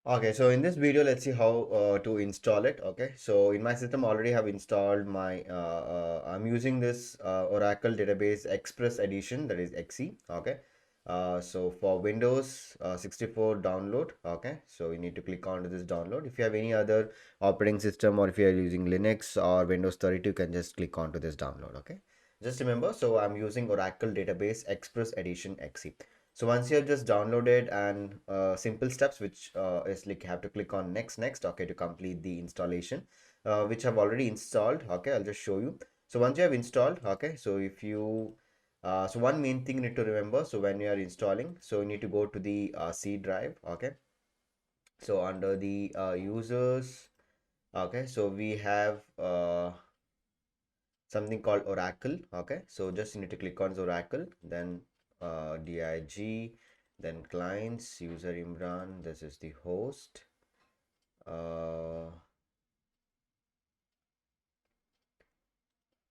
Okay, so in this video, let's see how to install it. Okay, so in my system, I already have installed my, I'm using this Oracle Database Express Edition, that is XE. Okay, so for Windows 64 download. Okay, so you need to click onto this download. If you have any other operating system or if you are using Linux or Windows 32, you can just click onto this download. Okay, just remember, so I'm using Oracle Database Express Edition XE. So once you have just downloaded and simple steps, which is like you have to click on next, okay, to complete the installation, which I've already installed. Okay, I'll just show you. So once you have installed, okay, so if you, so one main thing you need to remember. So when you are installing, so you need to go to the C drive. Okay, so under the users, okay, so we have something called Oracle. Okay, so just you need to click on Oracle, then dig, then clients, user Imran, this is the host. Not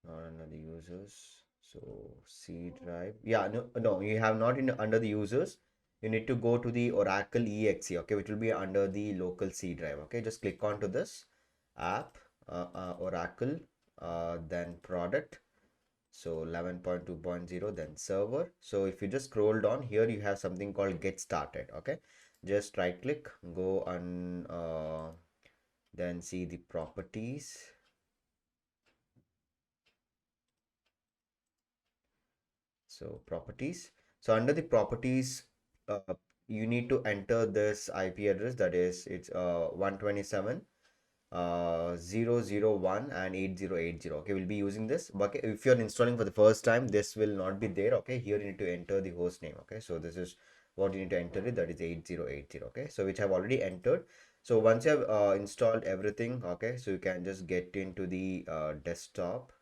under the users. So C drive. Yeah, no, you have not in under the users. You need to go to the Oracle exe, okay, which will be under the local C drive. Okay, just click onto this app, Oracle, then product. So 11.2.0, then server. So if you just scroll down here, you have something called get started. Okay, just right click, go on, then see the properties. So properties. So under the properties, you need to enter this IP address, that is it's 127 001 and 8080. Okay, we'll be using this, but okay, if you're installing for the first time, this will not be there. Okay, here you need to enter the host name. Okay, so this is what you need to enter it, that is 8080. Okay, so which I've already entered. So once you have installed everything, okay, so you can just get into the desktop.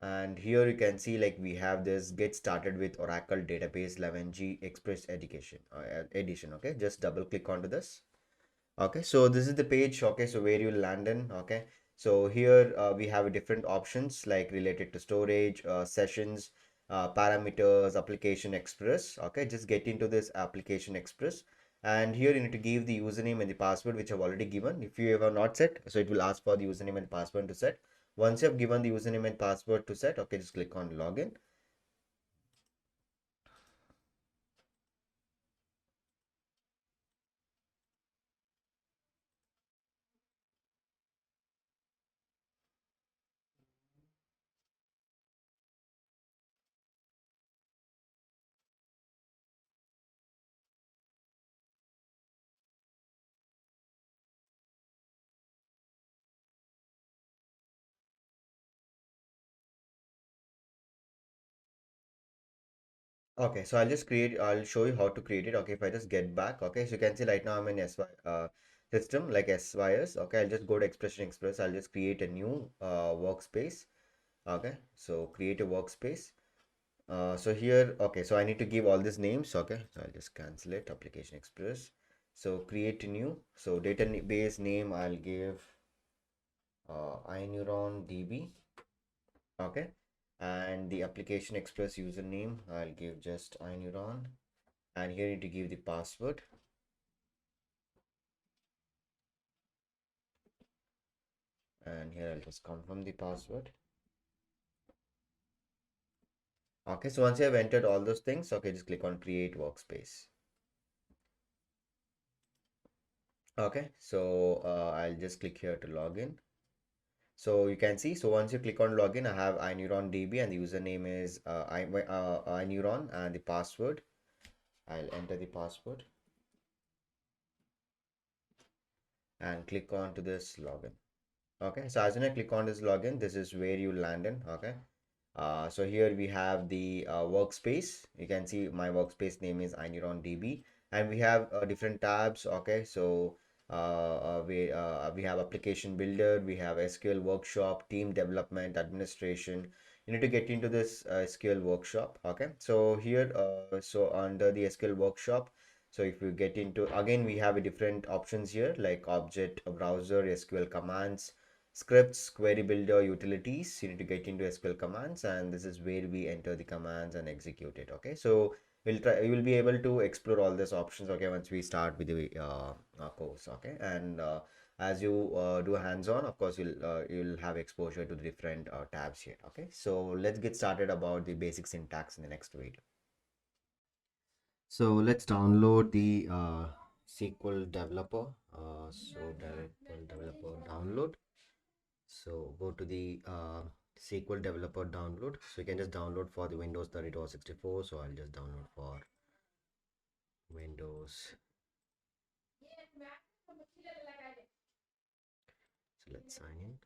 And here you can see like we have this get started with Oracle Database 11G Express Education edition. Okay, just double click onto this. Okay, so this is the page. Okay, so where you land in. Okay, so here we have different options like related to storage, sessions, parameters, application express. Okay, just get into this application express, and here you need to give the username and the password, which I've already given. If you have not set, so it will ask for the username and password to set. Once you have given the username and password to set, okay, just click on login. Okay, so I'll show you how to create it. Okay, if I just get back, okay, so you can see right now I'm in SY system like SYS. Okay, I'll just go to Expression Express. I'll just create a new workspace. Okay, so create a workspace. So here, okay, so I need to give all these names. Okay, so I'll just cancel it. Application Express. So create a new. So database name I'll give iNeuron DB. Okay, and the Application Express username I'll give just iNeuron. And here you need to give the password, and here I'll just confirm the password. Okay, so once you have entered all those things, okay, just click on create workspace. Okay, so I'll just click here to login. So you can see, so once you click on login, I have iNeuron DB and the username is iNeuron, and the password, I'll enter the password and click on to this login. Okay, so as soon as I click on this login, this is where you land in. Okay, so here we have the workspace. You can see my workspace name is iNeuron DB, and we have different tabs. Okay, so we have application builder, we have SQL workshop, team development, administration. You need to get into this SQL workshop. Okay, so here, so under the SQL workshop, so if you get into, again we have a different options here like object, browser, SQL commands, scripts, query builder, utilities. You need to get into SQL commands, and this is where we enter the commands and execute it. Okay, so we will be able to explore all these options. Okay, once we start with the course. Okay, and as you do hands-on, of course, you'll have exposure to the different tabs here. Okay, so let's get started about the basic syntax in the next video. So let's download the SQL developer. SQL developer download. So go to the SQL developer download. So you can just download for the Windows 32 or 64. So I'll just download for Windows. So let's sign in.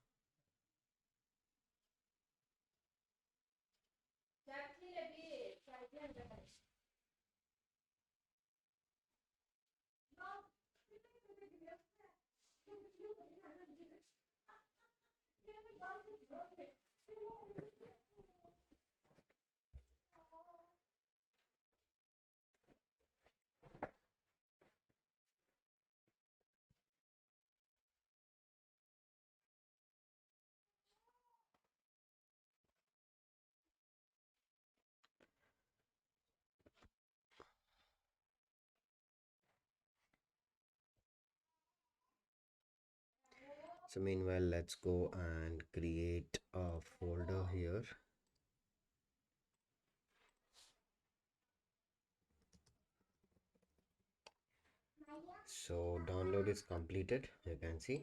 So meanwhile, let's go and create a folder here. So download is completed, you can see.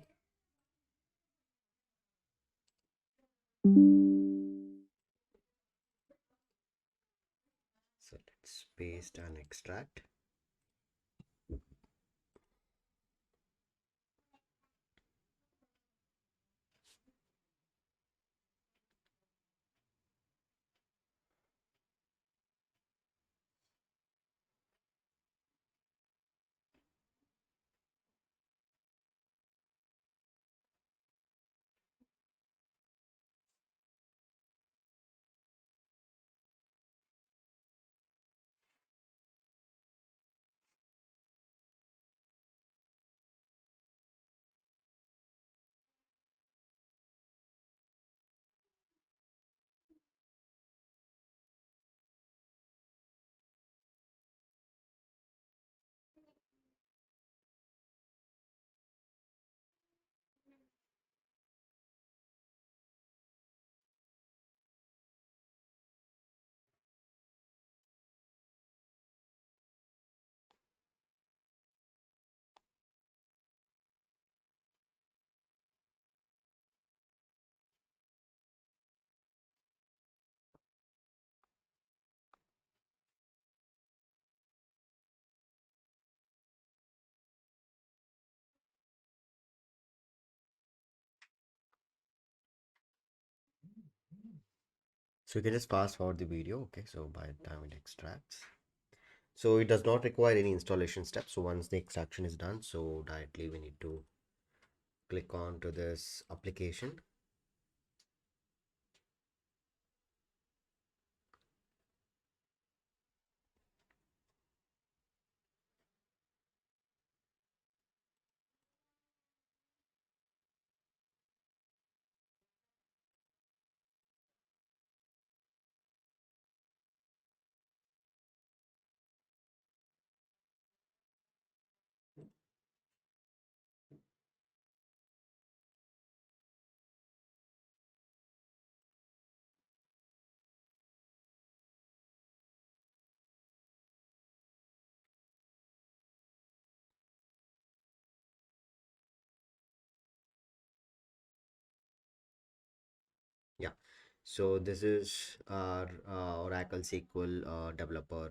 So let's paste and extract. So you can just fast forward the video. Okay, so by the time it extracts. So it does not require any installation steps. So once the extraction is done, so directly we need to click on to this application. Yeah. So this is our Oracle SQL developer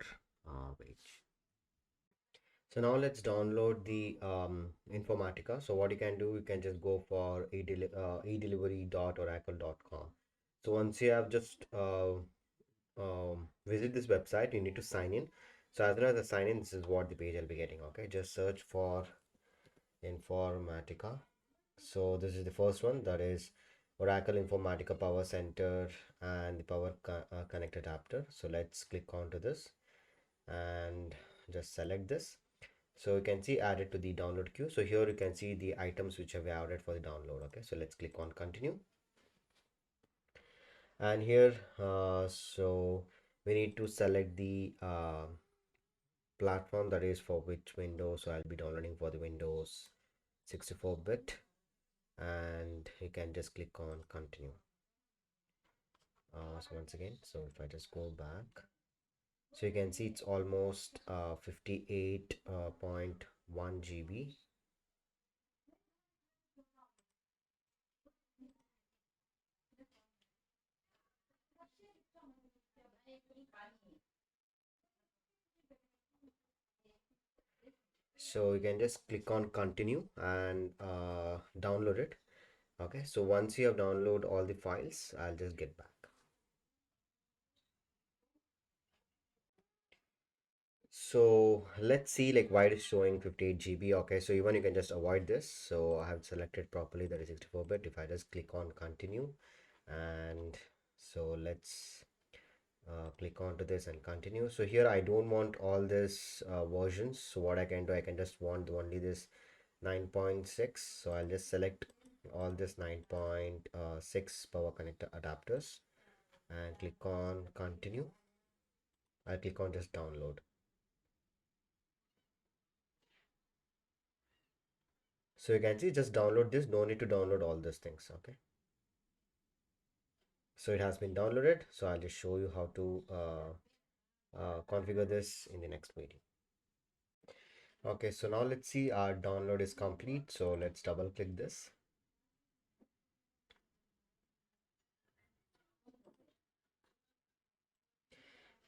page. So now let's download the Informatica. So what you can do, you can just go for edelivery.oracle.com. So once you have just visit this website, you need to sign in. So as soon as I sign in, this is what the page I'll be getting. Okay, just search for Informatica. So this is the first one, that is Oracle Informatica PowerCenter and the Connector adapter. So let's click onto this and just select this. So you can see added to the download queue. So here you can see the items which have added for the download. Okay, so let's click on continue. And here, so we need to select the platform that is for which Windows. So I'll be downloading for the Windows 64-bit, and you can just click on continue. So once again, so if I just go back, so you can see it's almost 58.1 GB. So you can just click on continue and download it. Okay, so once you have downloaded all the files, I'll just get back. So let's see like why it is showing 58 GB. Okay, so even you can just avoid this. So I have selected properly that is 64-bit. If I just click on continue, and so let's click onto this and continue. So here I don't want all this versions. So what I can do, I can just want only this 9.6. So I'll just select all this 9.6 power connector adapters and click on continue. I'll click on just download. So you can see just download this, no need to download all these things. Okay, so it has been downloaded. So I'll just show you how to configure this in the next video. Okay, so now let's see our download is complete. So let's double click this.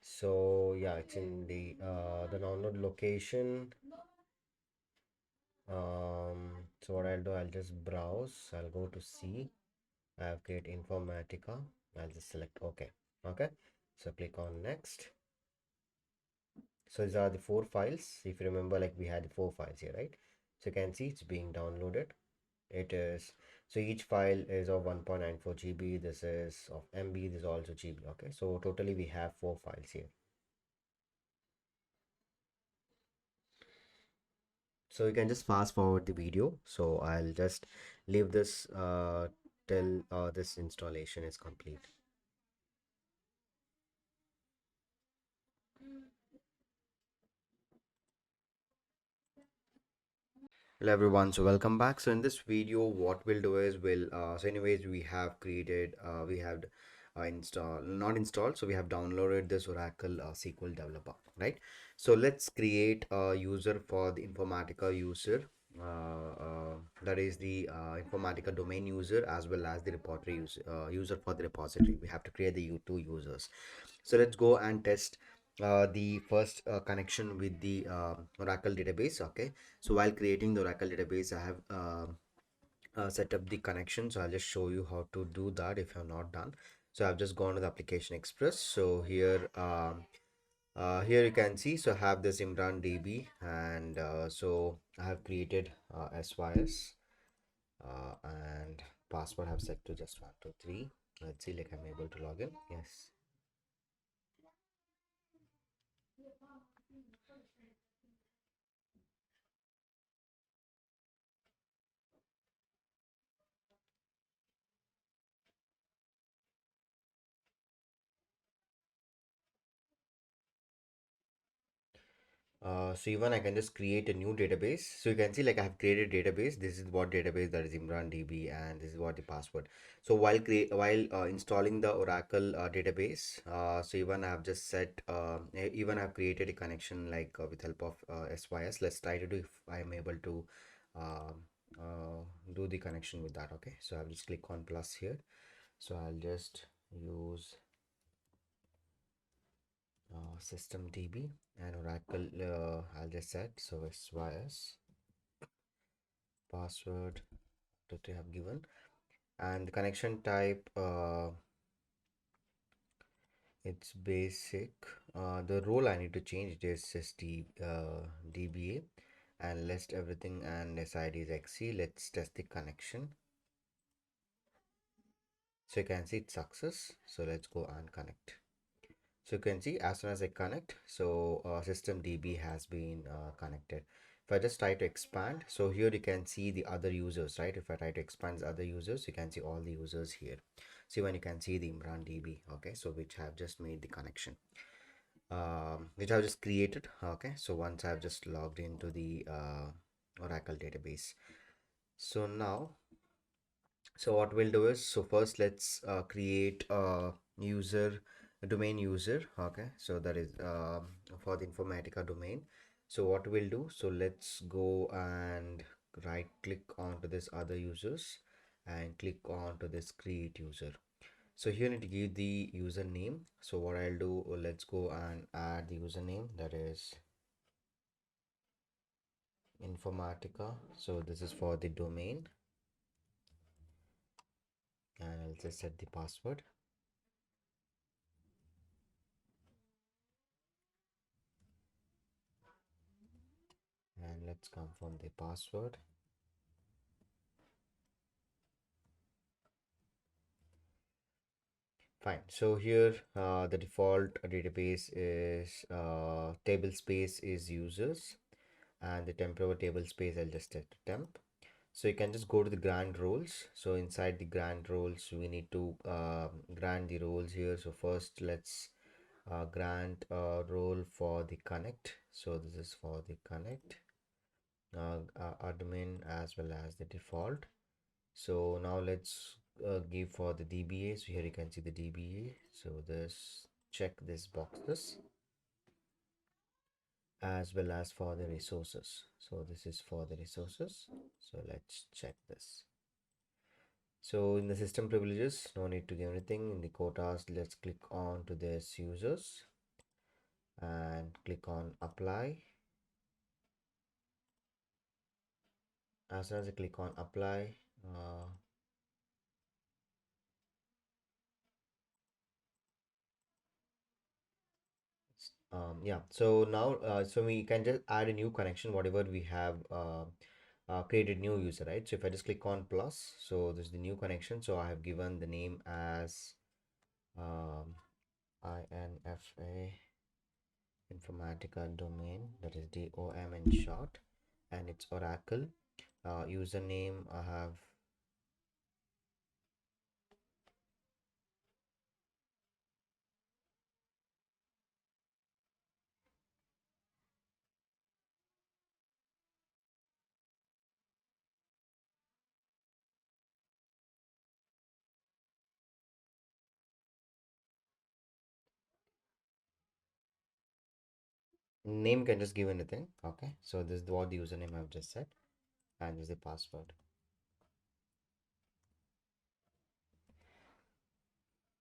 So yeah, it's in the download location. So what I'll do, I'll just browse. I'll go to C. I have created Informatica. I'll just select OK. Okay, so click on next. So these are the 4 files. If you remember, like we had 4 files here, right? So you can see it's being downloaded. It is, so each file is of 1.94 GB. This is of MB. This is also GB. Okay, so totally we have 4 files here. So you can just fast forward the video. So I'll just leave this till this installation is complete. Hello everyone, so welcome back. So in this video what we'll do is so anyways we have created we have not installed, so we have downloaded this Oracle SQL developer, right? So let's create a user for the Informatica user, that is the Informatica domain user as well as the repository user for the repository. We have to create the two users. So let's go and test the first connection with the Oracle database. Okay, so while creating the Oracle database, I have set up the connection. So I'll just show you how to do that if you're not done. So I've just gone to the application express. So here here you can see, so I have this Imran DB, and so I have created SYS and password I have set to just 123. Let's see like I'm able to log in. Yes. So even I can just create a new database. So you can see like I have created database. This is what database, that is Imran DB, and this is what the password. So while installing the Oracle database, so even I have just set even I have created a connection like with help of SYS. Let's try to do if I am able to uh, do the connection with that. Okay, so I'll just click on plus here. So I'll just use system DB and Oracle. I'll just set so SYS password that they have given, and the connection type it's basic. The role I need to change this is DBA, and list everything, and SID is XC. Let's test the connection. So you can see it's success. So let's go and connect. So you can see as soon as I connect, so system DB has been connected. If I just try to expand, so here you can see the other users, right? If I try to expand the other users, you can see all the users here. See when you can see the Imran DB, okay, so which have just made the connection, which I've just created, okay. So once I've just logged into the Oracle database, so now, so what we'll do is, so first let's create a user, a domain user, okay. So that is for the Informatica domain. So what we'll do, so let's go and right click onto this other users and click onto this create user. So here you need to give the username. So what I'll do, let's go and add the username, that is Informatica. So this is for the domain, and I'll just set the password. And let's confirm the password. Fine. So here the default database is table space is users, and the temporary table space I'll just set to temp. So you can just go to the grant roles. So inside the grant roles, we need to grant the roles here. So first let's grant a role for the connect. So this is for the connect admin as well as the default. So now let's give for the DBA. So here you can see the DBA. So this, check this boxes, as well as for the resources. So this is for the resources. So let's check this. So in the system privileges, no need to give anything. In the quotas, let's click on to this users and click on apply. As soon as I click on apply, yeah, so now so we can just add a new connection, whatever we have created new user, right? So if I just click on plus, so this is the new connection. So I have given the name as INFA Informatica domain, that is DOM in short, and it's Oracle. Username I have name, can just give anything, okay. So this is what the username I've just said, and this is the password.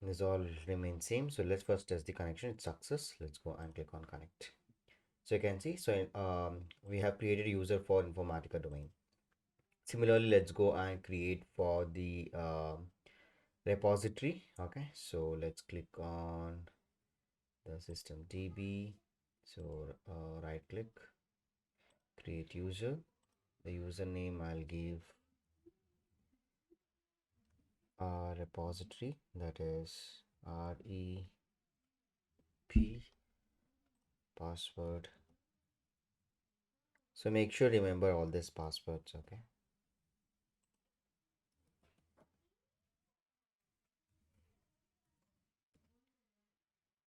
This all remains same. So let's first test the connection. It's success. Let's go and click on connect. So you can see, so we have created a user for Informatica domain. Similarly, let's go and create for the repository, okay. So let's click on the system DB. So right click, create user. The username I'll give repository, that is REP, password. So make sure remember all these passwords, okay.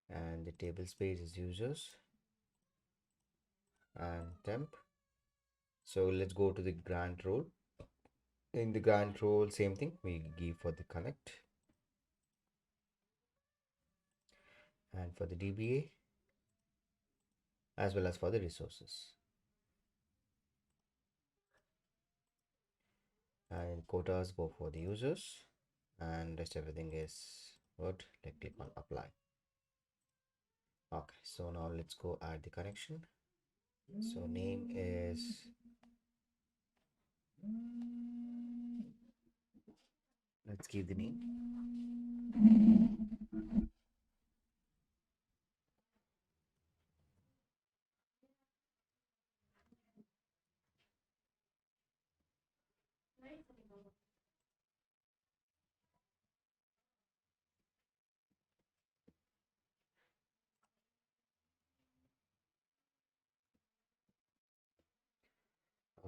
And the table space is users and temp. So let's go to the grant role. In the grant role, same thing, we give for the connect, and for the DBA, as well as for the resources. And quotas go for the users, and rest everything is good. Let's click on apply. Okay, so now let's go add the connection. So name is, let's give the name.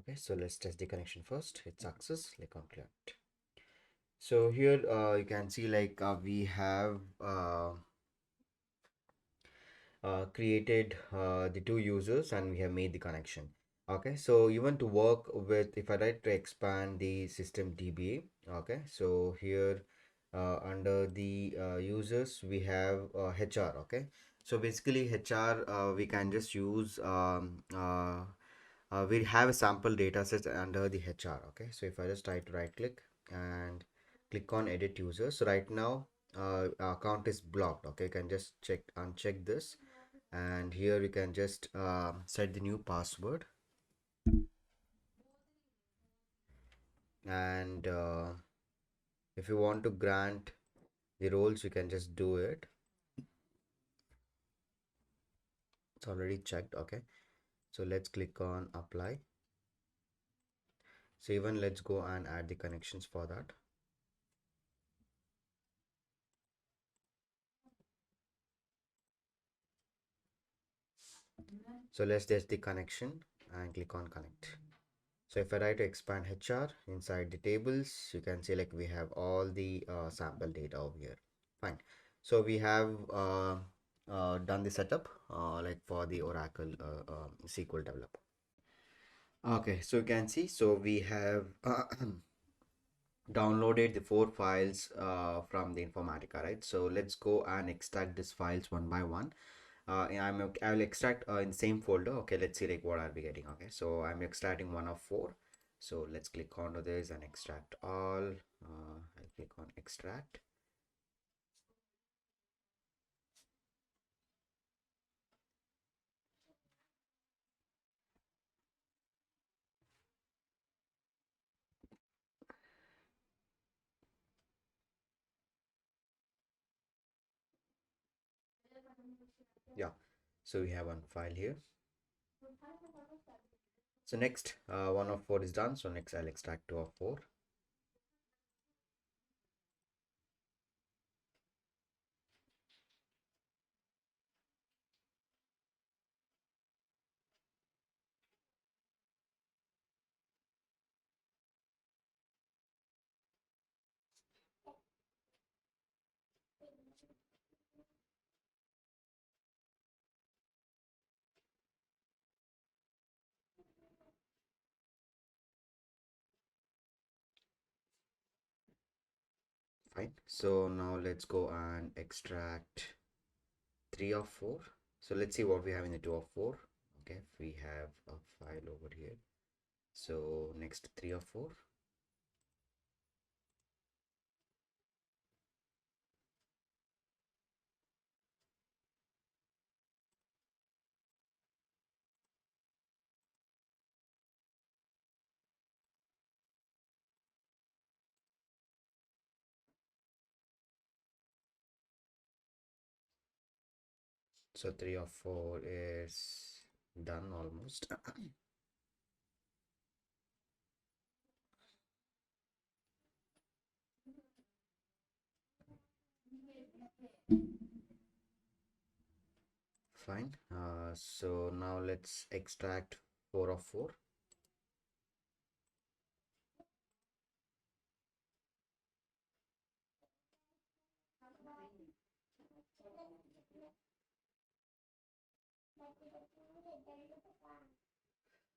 Okay, so let's test the connection first. It's success. Click on connect. So here you can see like we have created the two users and we have made the connection. Okay, so even to work with, if I try to expand the system DBA, okay, so here under the users we have HR. Okay, so basically HR we can just use we have a sample data set under the HR. Okay, so if I just try to right click and click on edit user, so right now account is blocked. Okay, you can just uncheck this, and here we can just set the new password, and if you want to grant the roles you can just do it. It's already checked. Okay, so let's click on apply. So even let's go and add the connections for that. So let's test the connection and click on connect. So if I try to expand HR inside the tables, you can see like we have all the sample data over here. Fine. So we have done the setup like for the Oracle SQL developer. Okay, so you can see, so we have downloaded the 4 files from the Informatica, right? So let's go and extract these files one by one. I will extract in the same folder. Okay, let's see like what are we getting. Okay, so I'm extracting one of 4. So let's click onto this and extract all. I'll click on extract. Yeah, so we have one file here. So next, 1 of 4 is done. So next I'll extract 2 of 4. Fine. So now let's go and extract 3 of 4. So let's see what we have in the 2 of 4. Okay, we have a file over here. So next 3 of 4. So 3 of 4 is done almost. Fine. So now let's extract 4 of 4.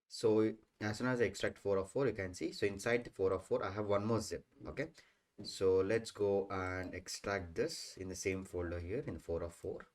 So as soon as I extract 4 of 4, you can see. So inside the 4 of 4, I have one more zip. Okay. So let's go and extract this in the same folder here in 4 of 4.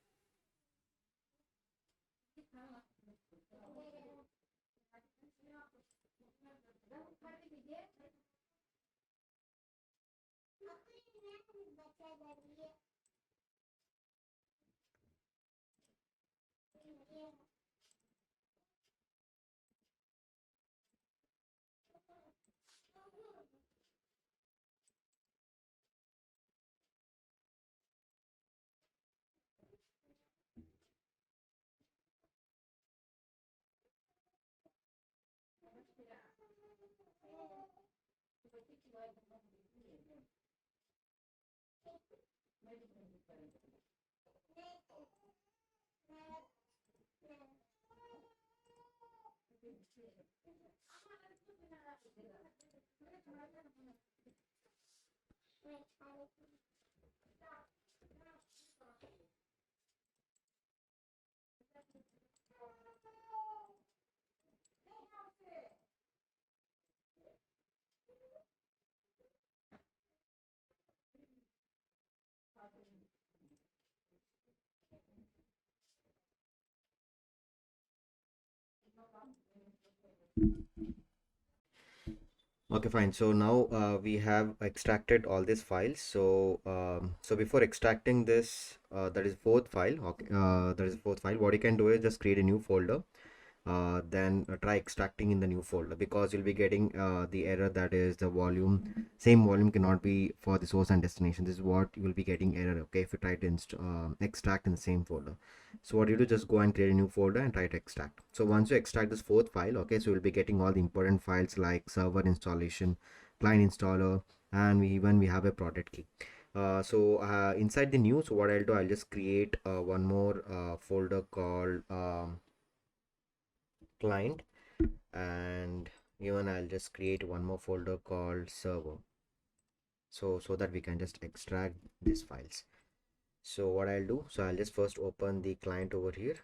Okay, fine. So now we have extracted all these files. So so before extracting this, that is fourth file. Okay, that is fourth file. What you can do is just create a new folder. Then try extracting in the new folder, because you'll be getting the error that is the volume, same volume cannot be for the source and destination. This is what you will be getting error, okay, if you try to extract in the same folder. So what you do, just go and create a new folder and try to extract. So once you extract this fourth file, okay, so you'll be getting all the important files like server installation, client installer, and we have a product key. Inside the new, so what I'll do, I'll just create one more folder called client, and even I'll just create one more folder called server, so that we can just extract these files. So what I'll do, so I'll just first open the client over here,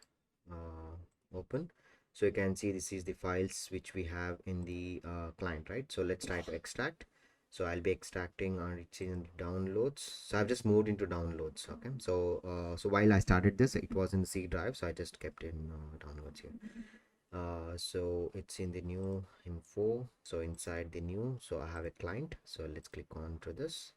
open. So you can see this is the files which we have in the client, right? So let's try to extract. So I'll be extracting on it's in downloads. So I've just moved into downloads. Okay, so so while I started this, it was in the C drive, so I just kept in downloads here. So it's in the new info. So inside the new, so I have a client, so let's click on to this.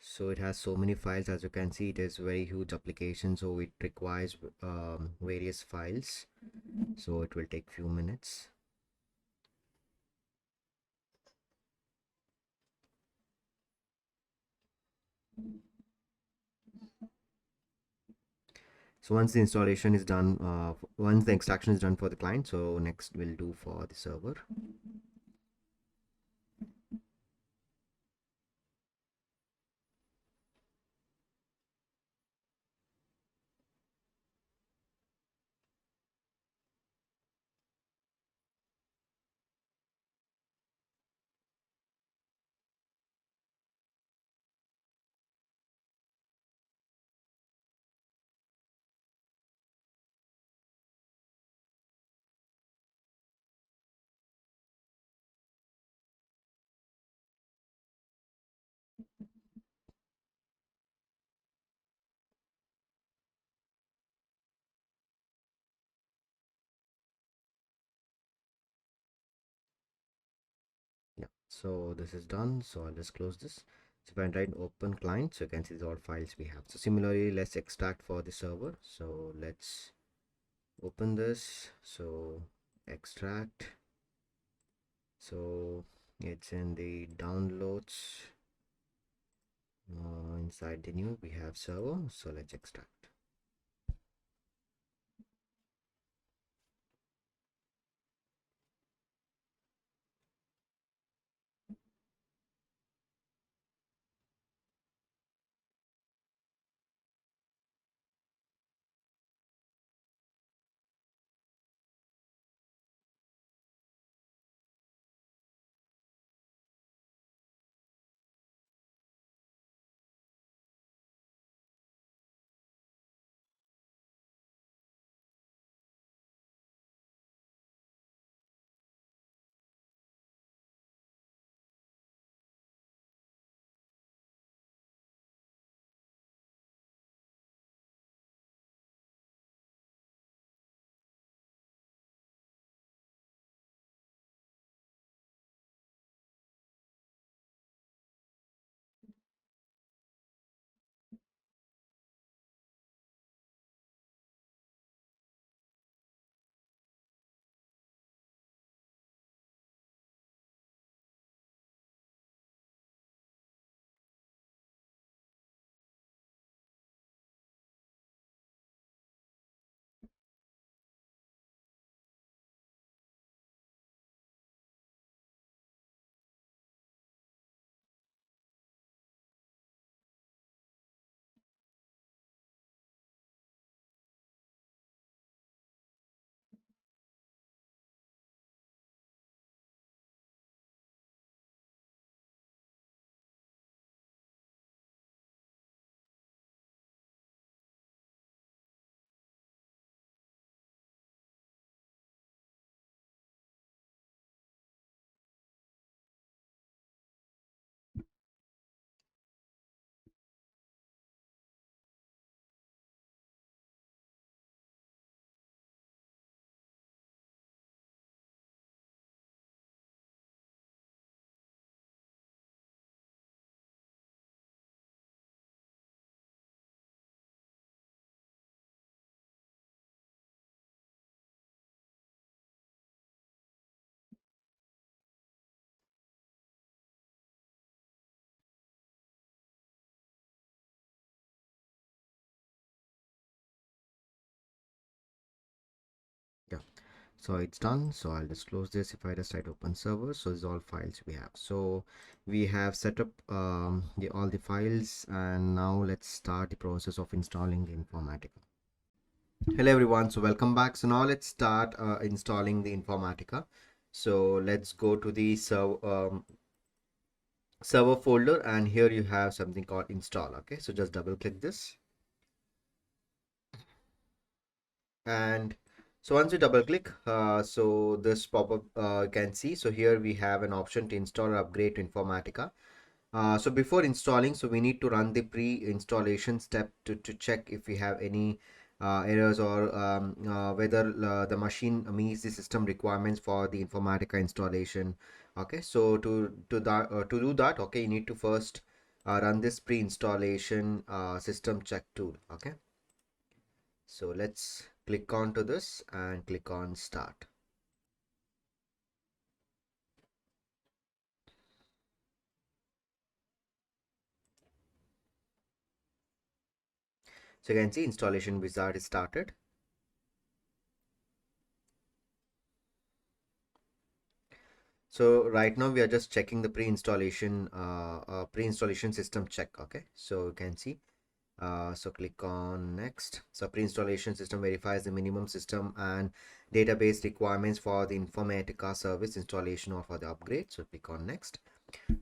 So it has so many files. As you can see, it is very huge application, so it requires various files, so it will take few minutes. So once the installation is done, once the extraction is done for the client, so next we'll do for the server. Yeah, so this is done, so I'll just close this. So if I try to open client, so you can see all files we have. So similarly, let's extract for the server. So let's open this, so extract. So it's in the downloads. Inside the new we have server, so let's extract. So it's done. So I'll just close this. If I just write open server, so this is all files we have. So we have set up all the files, and now let's start the process of installing the Informatica. Hello everyone, so welcome back. So now let's start installing the Informatica. So let's go to the server folder, and here you have something called install. Okay, so just double click this, and so once you double click, so this pop-up you can see. So here we have an option to install or upgrade to Informatica. So before installing, so we need to run the pre-installation step to check if we have any errors, or whether the machine meets the system requirements for the Informatica installation. Okay, so to do that, okay, you need to first run this pre-installation system check tool. Okay, so let's click on to this and click on start. So you can see installation wizard is started. So right now we are just checking the pre-installation system check. Okay, so you can see. So click on next. So pre-installation system verifies the minimum system and database requirements for the Informatica service installation or for the upgrade. So click on next.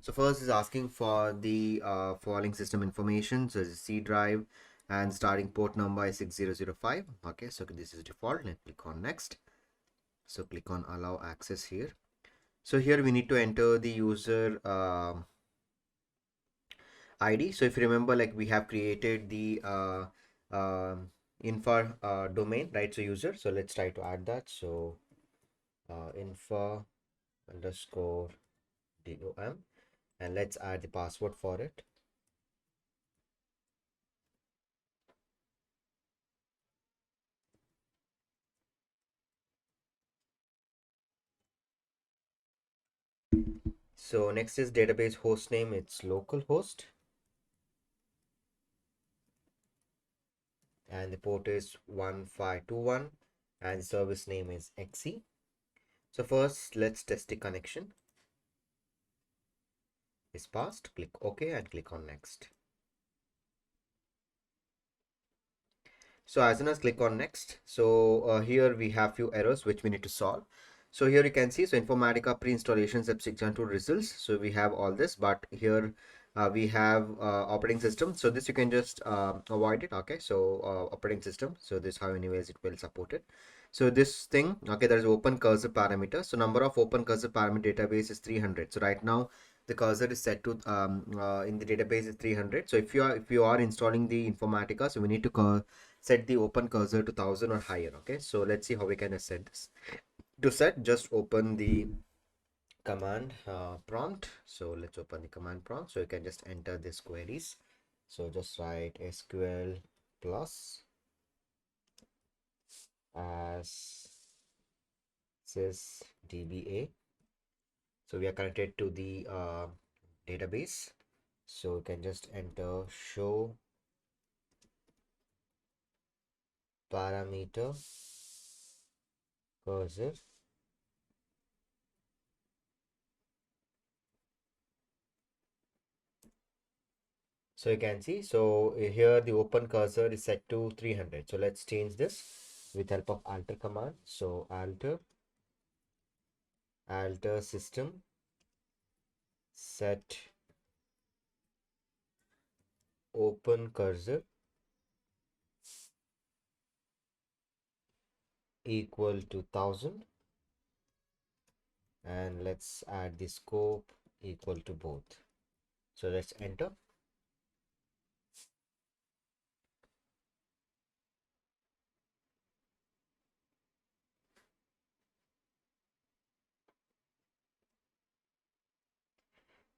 So first is asking for the following system information. So it's a C drive and starting port number is 6005. Okay, so this is default. Let's click on next. So click on allow access here. So here we need to enter the user ID. So if you remember, like we have created the info domain, right? So user. So let's try to add that. So info underscore DOM, and let's add the password for it. So next is database host name. It's localhost, and the port is 1521, and the service name is XE. So first, let's test the connection. Is passed. Click OK and click on next. So as soon as click on next, so here we have few errors which we need to solve. So here you can see, so Informatica pre-installation subsequent results. So we have all this, but here we have operating system. So this you can just avoid it. Okay, so operating system. So this how anyways it will support it. So this thing, okay, there is open cursor parameter. So number of open cursor parameter database is 300. So right now the cursor is set to in the database is 300. So if you are installing the Informatica, so we need to set the open cursor to 1000 or higher. Okay, so let's see how we can set this. To set, just open the command prompt. So let's open the command prompt, so you can just enter these queries. So just write SQL plus as sysdba. So we are connected to the database, so you can just enter show parameter cursor. So you can see, so here the open cursor is set to 300. So let's change this with help of alter command. So alter system set open cursor equal to 1000, and let's add the scope equal to both. So let's enter.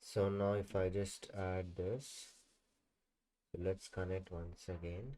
So now if I just add this, so let's connect once again.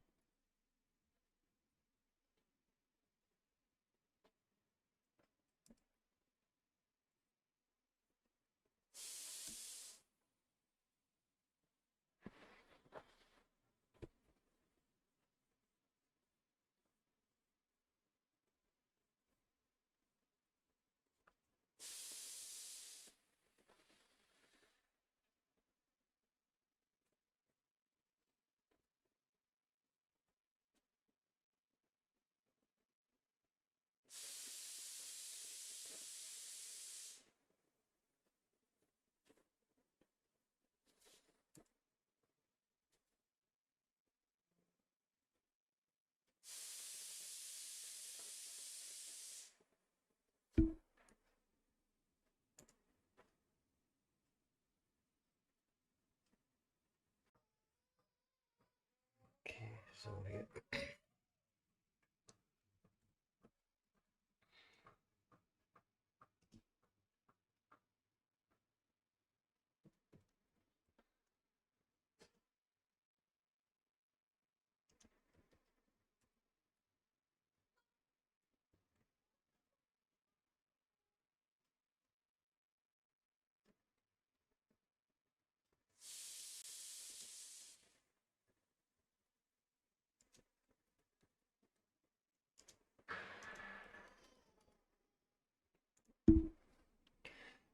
So here.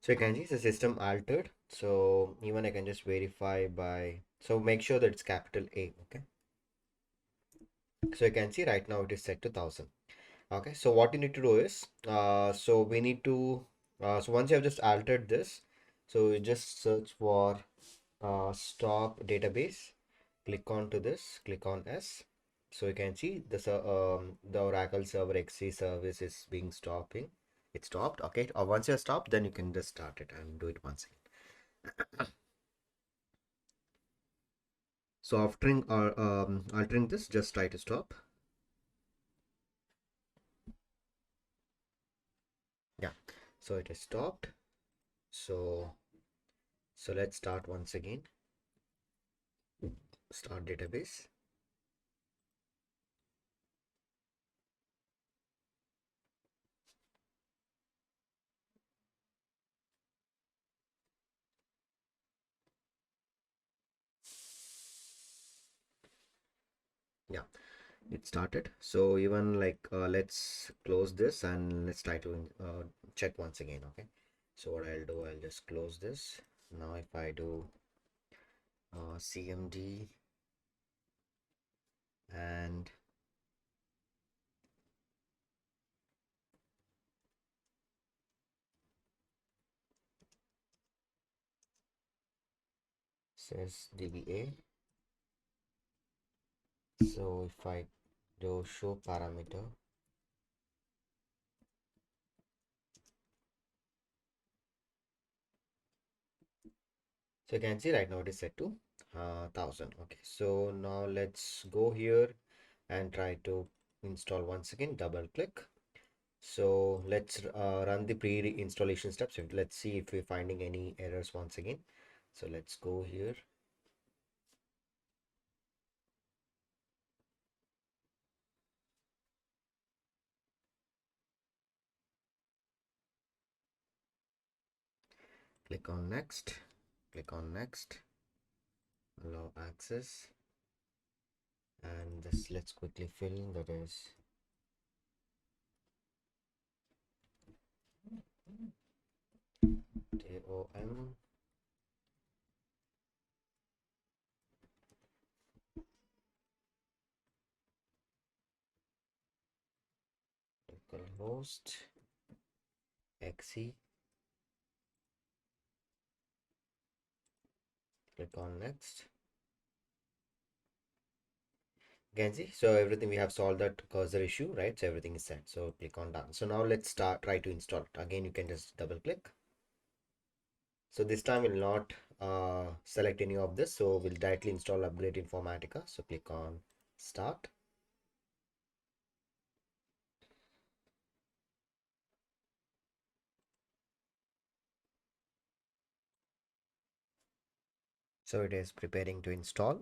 So you can see the system altered. So even I can just verify by, so make sure that it's capital A. Okay. So you can see right now it is set to 1000. Okay. So what you need to do is, so we need to, so once you have just altered this, so you just search for stop database, click on to this, click on S. So you can see this, the Oracle Server XC service is being stopping. It stopped. Okay. Or once you're stopped, then you can just start it and do it once again. So altering this, just try to stop. Yeah. So it is stopped. So let's start once again. Start database. Yeah, it started. So even like let's close this and let's try to check once again. Okay. So what I'll do, I'll just close this. Now if I do CMD and says DBA. So if I do show parameter, so you can see right now it is set to 1000. Okay, so now let's go here and try to install once again. Double click. So let's run the pre-installation steps. Let's see if we're finding any errors once again. So let's go here. Click on next. Click on next. Allow access. And this let's quickly fill, that is DOM. Localhost XE. Click on next. You can see, so everything, we have solved that cursor issue, right? So everything is set. So click on done. So now let's try to install it. Again, you can just double click. So this time we'll not select any of this. So we'll directly install Upgrade Informatica. So click on start. So it is preparing to install.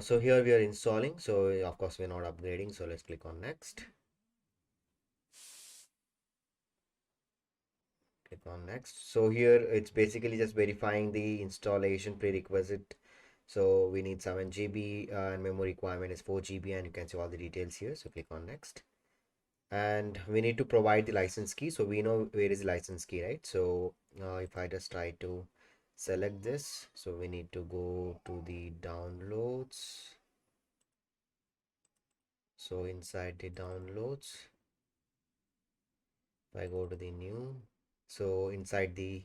So here we are installing. So of course we're not upgrading. So let's click on next. Click on next. So here it's basically just verifying the installation prerequisite. So we need 7 GB and memory requirement is 4 GB, and you can see all the details here. So click on next. And we need to provide the license key. So we know where is the license key, right? So if I just try to select this, so we need to go to the downloads. So inside the downloads, if I go to the new, so inside the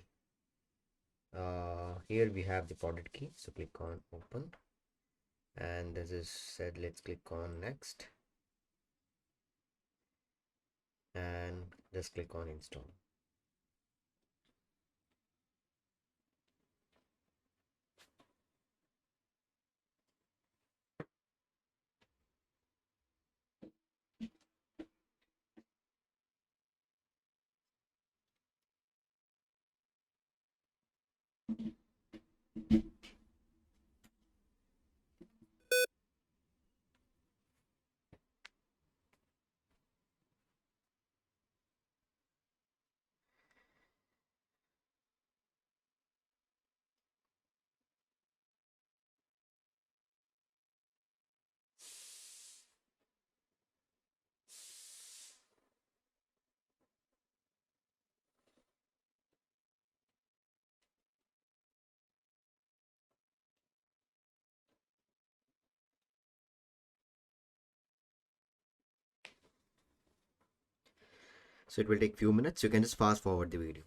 here we have the product key. So click on open. And this is said, let's click on next and just click on install. So it will take few minutes. You can just fast forward the video.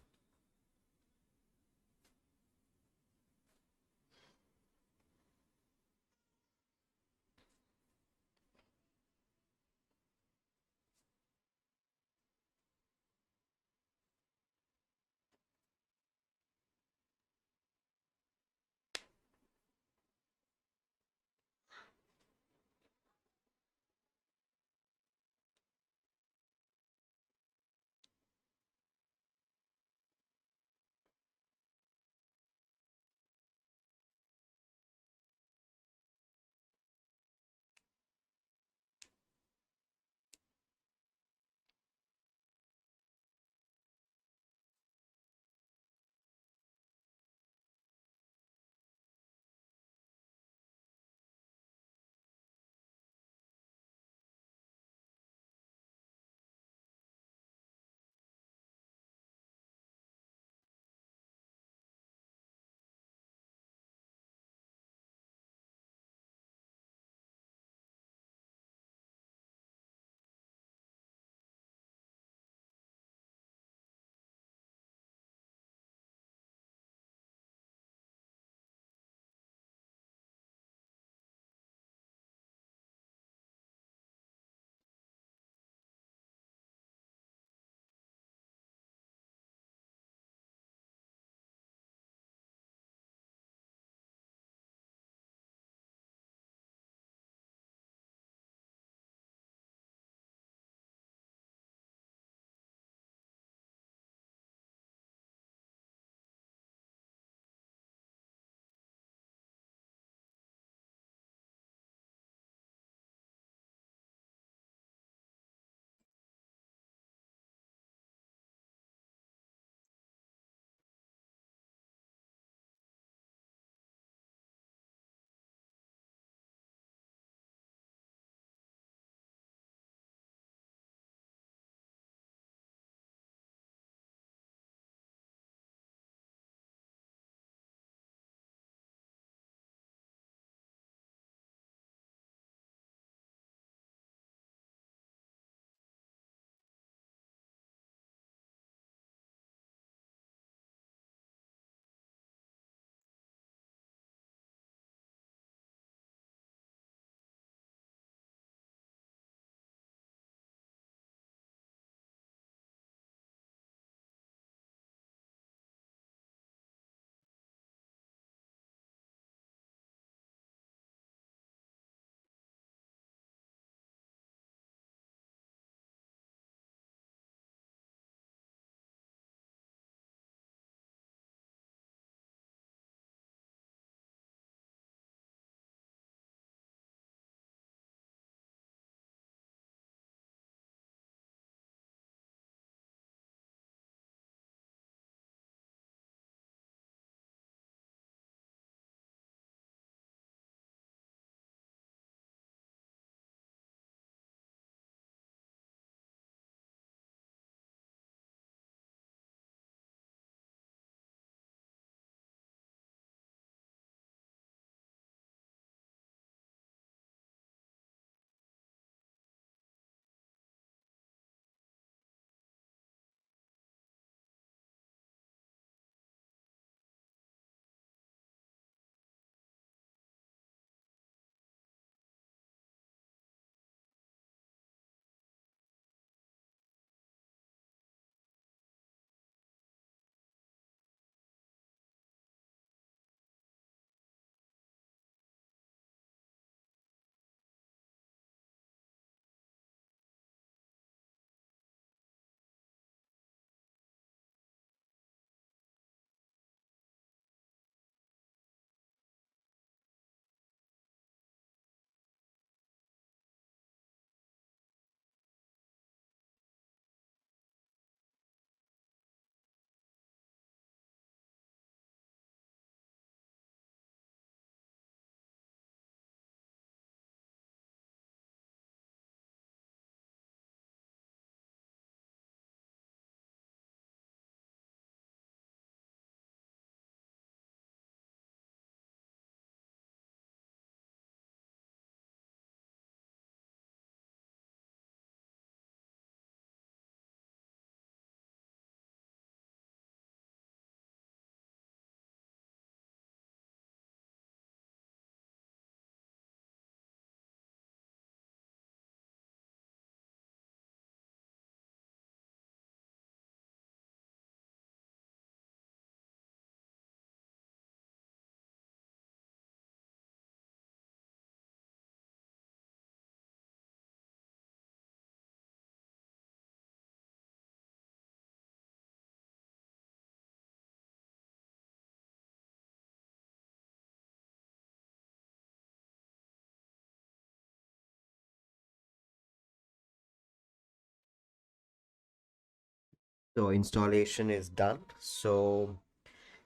So installation is done. So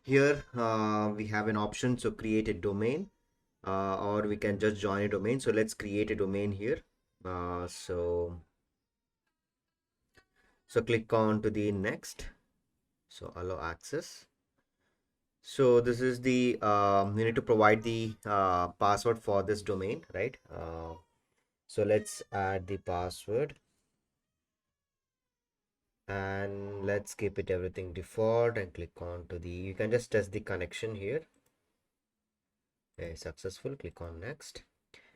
here we have an option to create a domain, or we can just join a domain. So let's create a domain here. So click on to the next. So allow access. So this is the you need to provide the password for this domain, right? So let's add the password and let's keep it everything default and click on to the, you can just test the connection here. Okay, successful. Click on next,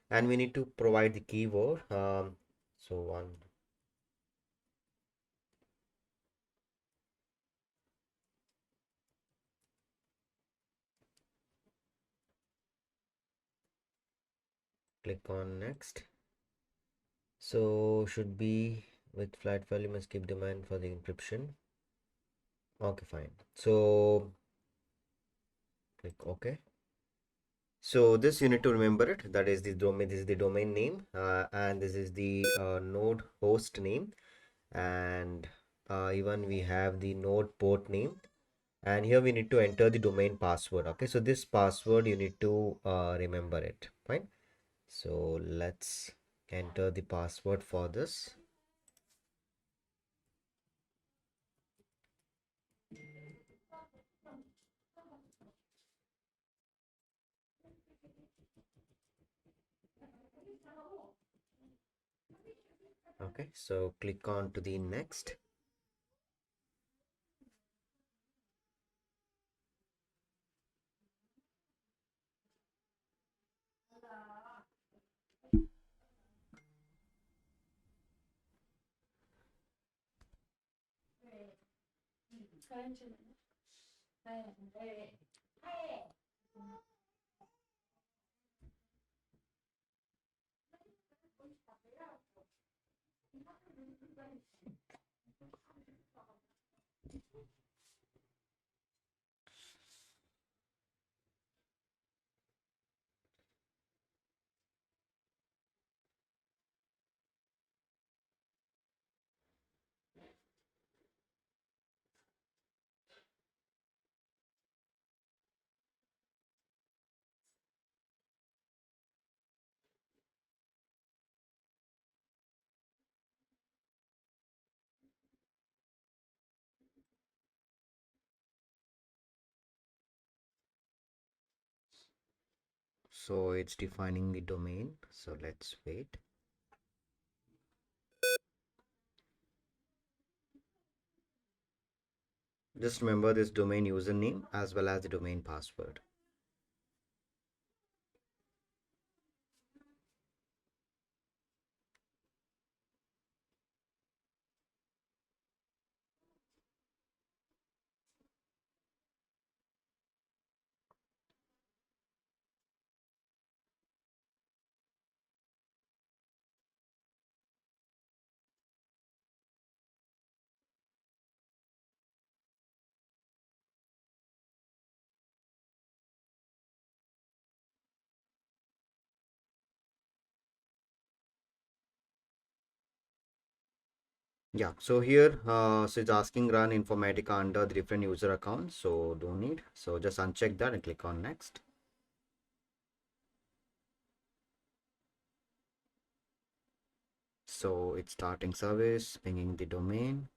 and we need to provide the keyword. So one, click on next. So should be with flat file, you must keep domain for the encryption. Okay, fine. So click OK. So this you need to remember it. That is the domain. This is the domain name, and this is the node host name, and even we have the node port name. And here we need to enter the domain password. Okay, so this password you need to remember it. Fine. So let's enter the password for this. Okay, so click on to the next. So it's defining the domain. So let's wait. Just remember this domain username as well as the domain password. Yeah, so here, so it's asking run Informatica under the different user accounts. So don't need. So just uncheck that and click on next. So it's starting service, pinging the domain.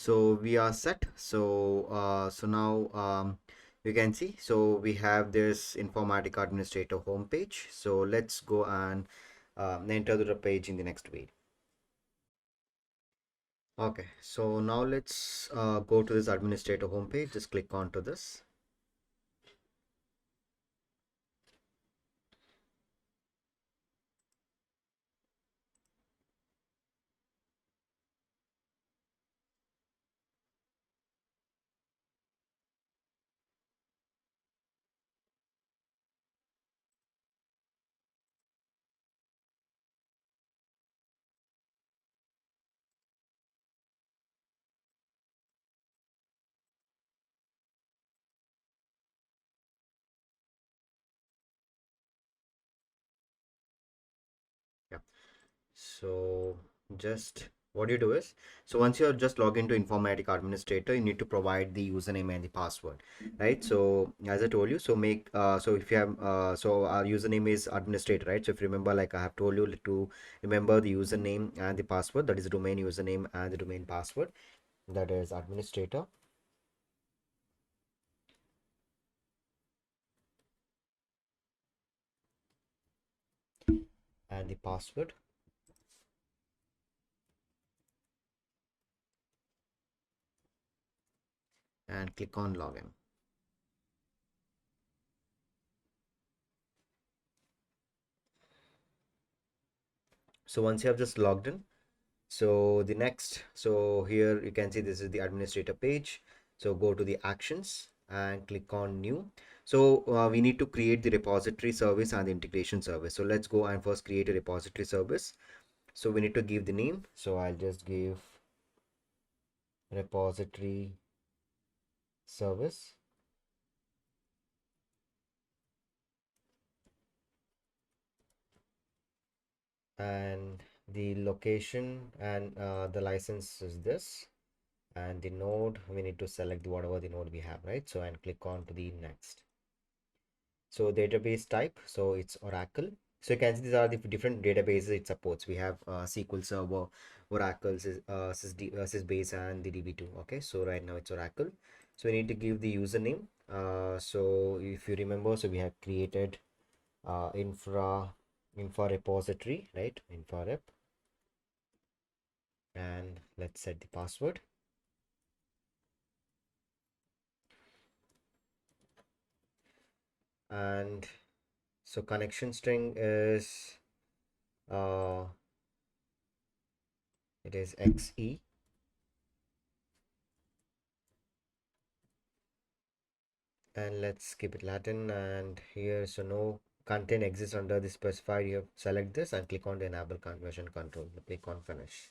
So we are set. So now you can see, so we have this Informatica Administrator homepage. So let's go and enter the page in the next way. Okay, so now let's go to this administrator homepage. Just click onto this. Yeah. So just what you do is, so once you're just log into Informatica Administrator, you need to provide the username and the password, right? So as I told you, so make so if you have so our username is administrator, right? So if you remember, like I have told you to remember the username and the password, that is the domain username and the domain password, that is administrator, and the password, and click on login. So once you have just logged in, so the next, so here you can see this is the administrator page. So go to the actions and click on new. So we need to create the repository service and the integration service. So let's go and first create a repository service. So we need to give the name. So I'll just give repository service. And the location and the license is this, and the node we need to select whatever the node we have, right? So and click on to the next. So database type, so it's Oracle. So you can see these are the different databases it supports. We have SQL Server, Oracle, Sysbase, and the DB2. Okay, so right now it's Oracle. So we need to give the username. So if you remember, so we have created infra repository, right? Infra rep, and let's set the password. And so connection string is it is XE. And let's keep it Latin. And here, so no content exists under the specified, you select this and click on the enable conversion control, click on finish.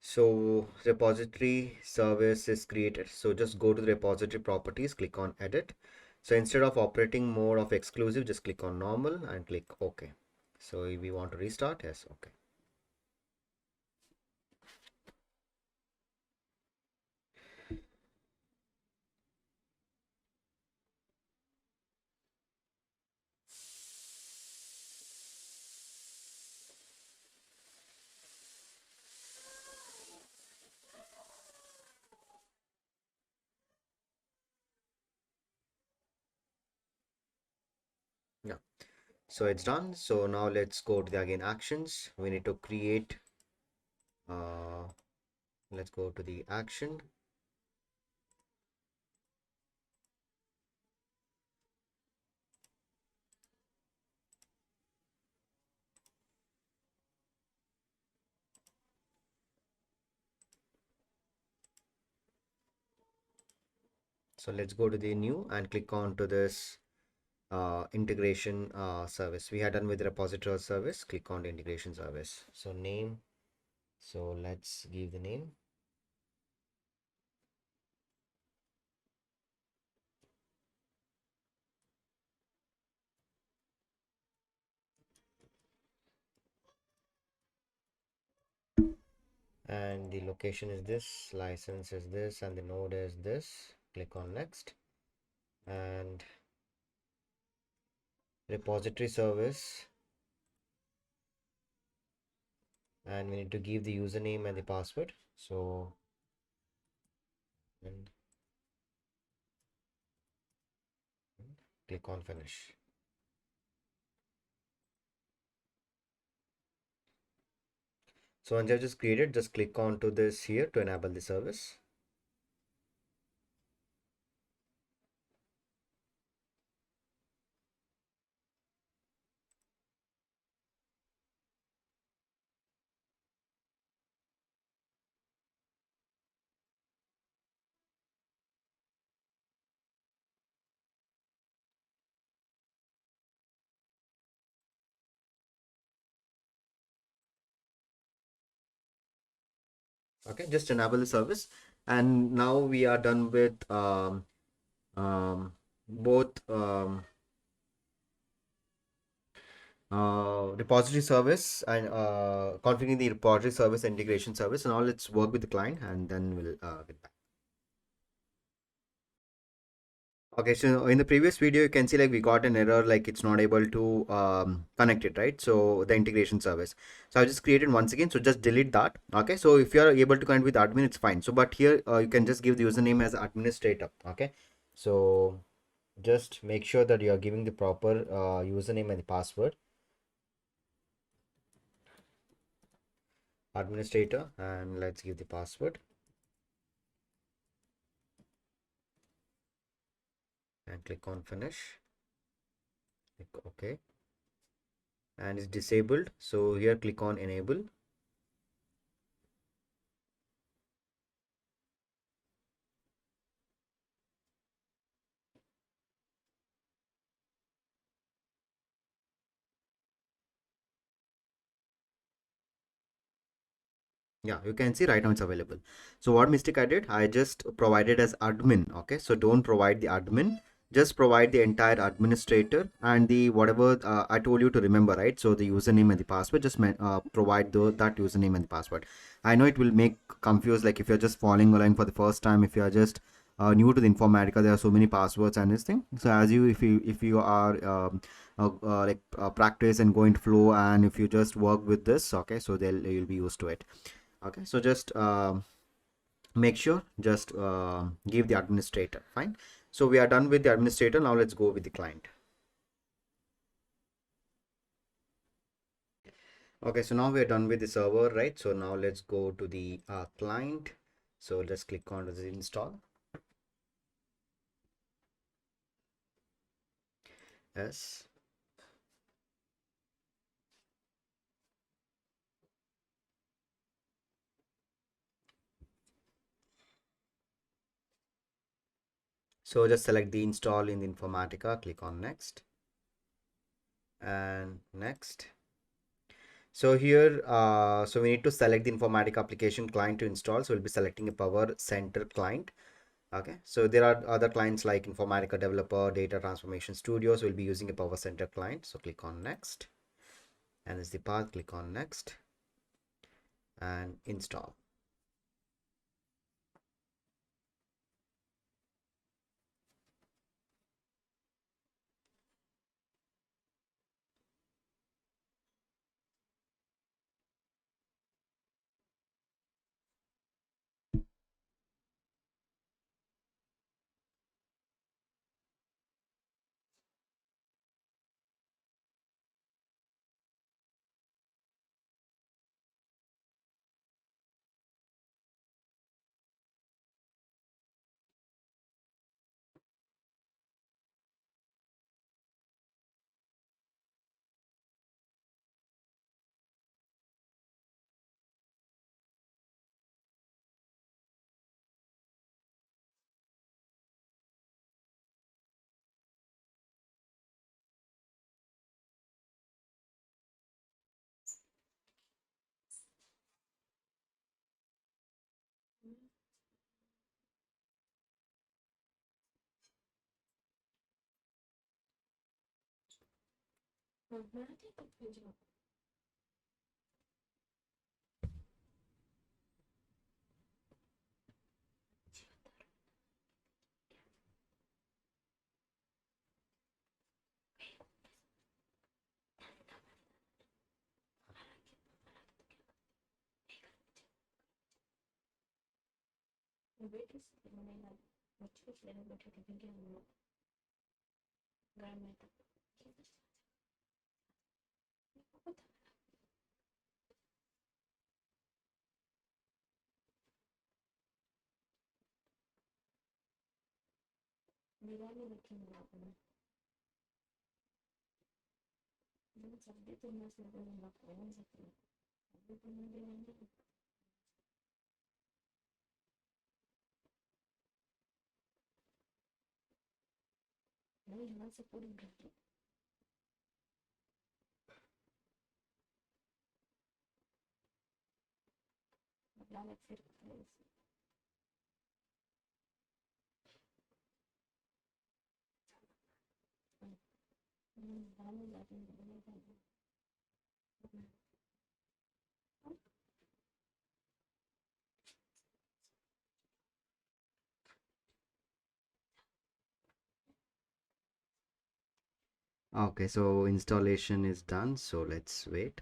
So repository service is created. So just go to the repository properties, click on edit. So instead of operating mode of exclusive, just click on normal and click OK. So if we want to restart, yes, OK. Yeah, so it's done. So now let's go to the again actions. We need to create let's go to the action. So let's go to the new and click on to this integration service. We had done with repository service. Click on the integration service. So name. So let's give the name. And the location is this, license is this, and the node is this. Click on next. and repository service, and we need to give the username and the password. So and click on finish. So once I've just created, just click on to this here to enable the service. Okay, just enable the service, and now we are done with both repository service and configuring the repository service integration service. And now let's work with the client, and then we'll get back. Okay, so in the previous video, you can see like we got an error, like it's not able to connect it, right? So the integration service. So I just created once again. So just delete that. Okay, so if you are able to connect with admin, it's fine. So but here you can just give the username as administrator. Okay, so just make sure that you are giving the proper username and the password. Administrator, and let's give the password and click on finish. Click OK, and it's disabled, so here click on enable. Yeah, you can see right now it's available. So what mistake I did, I just provided as admin. Okay, so don't provide the admin, just provide the entire administrator and the whatever I told you to remember, right? So the username and the password, just provide that username and the password. I know it will make confused, like if you're just following along for the first time, if you're just new to the Informatica, there are so many passwords and this thing. So as you, if you are practice and going to flow, and if you just work with this, okay, so you'll be used to it. Okay, so just make sure, just give the administrator. Fine, so we are done with the administrator. Now let's go with the client. Okay, so now we are done with the server, right? So now let's go to the client. So let's click on the install. Yes. So just select the install in the Informatica, click on next and next. So here, so we need to select the Informatica application client to install. So we'll be selecting a PowerCenter client. Okay, so there are other clients like Informatica Developer, Data Transformation Studios. We'll be using a PowerCenter client. So click on next, and is the path. Click on next and install. Okay, so installation is done. So let's wait.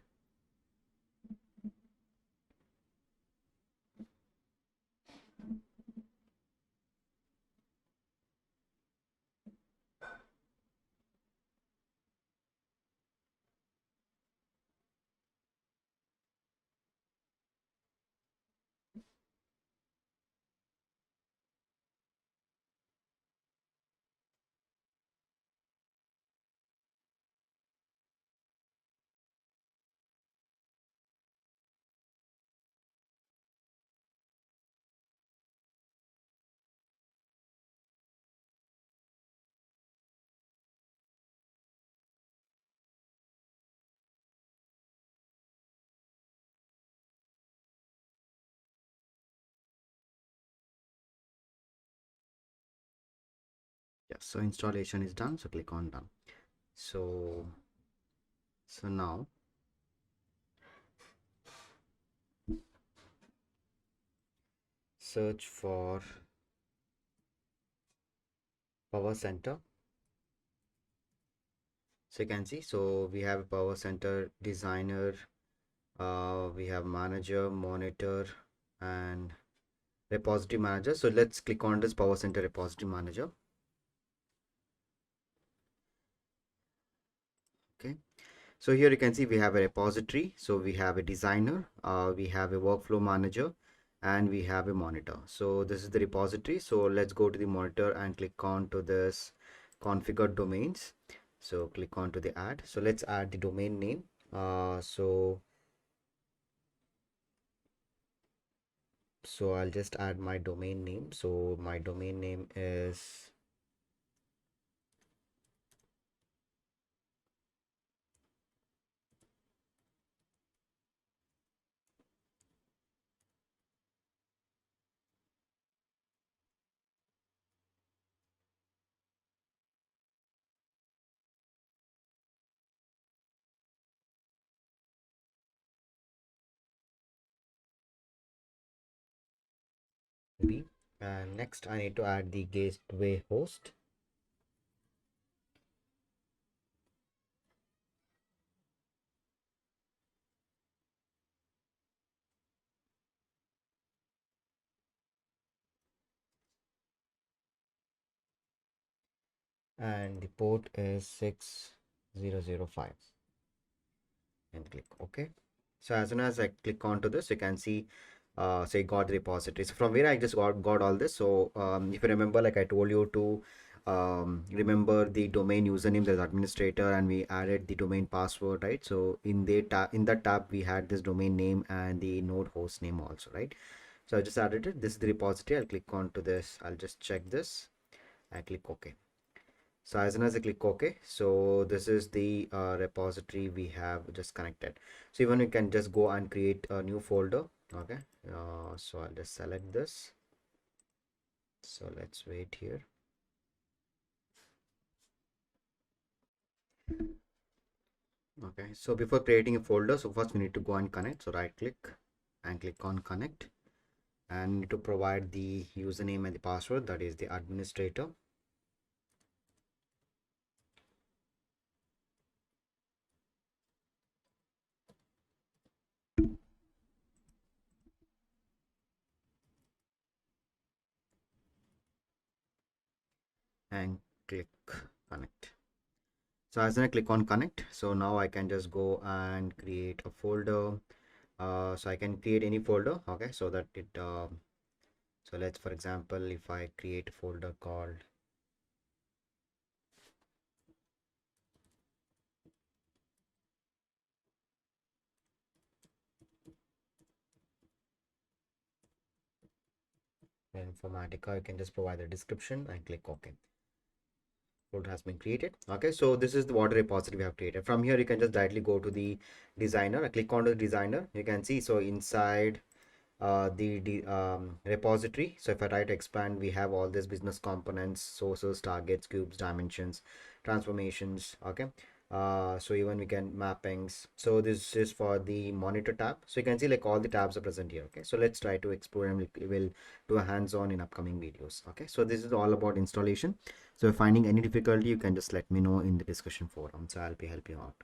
Yeah, so installation is done. So click on done. So now search for PowerCenter. So you can see, so we have PowerCenter designer, we have manager, monitor, and repository manager. So let's click on this PowerCenter repository manager. Okay, so here you can see we have a repository. So we have a designer, we have a workflow manager, and we have a monitor. So this is the repository. So let's go to the monitor and click on to this configure domains. So click on to the add. So let's add the domain name. So I'll just add my domain name. So my domain name is B. And next I need to add the gateway host. And the port is 6005 and click OK. So as soon as I click onto this, you can see so I got the repository. So from where I just got all this. So if you remember, like I told you to remember the domain username, there's administrator, and we added the domain password, right? So in that tab we had this domain name and the node host name also, right? So I just added it. This is the repository. I'll click on to this. I'll just check this. I click OK. So as soon as I click OK, so this is the repository we have just connected. So even you can just go and create a new folder. Okay. So I'll just select this. So let's wait here. Okay. So before creating a folder, so first we need to go and connect. So right click and click on connect, and need to provide the username and the password, that is the administrator. and click connect. So as I click on connect, so now I can just go and create a folder. So I can create any folder, okay, so that it so let's, for example, if I create a folder called Informatica, you can just provide a description and click OK. Folder has been created. Okay, so this is the water repository we have created. From here, you can just directly go to the designer. I click on the designer. You can see, so inside the repository. So if I try to expand, we have all these business components, sources, targets, cubes, dimensions, transformations. Okay. So even we can mappings. So this is for the monitor tab. So you can see like all the tabs are present here. Okay. So let's try to explore and we'll do a hands-on in upcoming videos. Okay. So this is all about installation. So if finding any difficulty, you can just let me know in the discussion forum. So I'll be helping you out.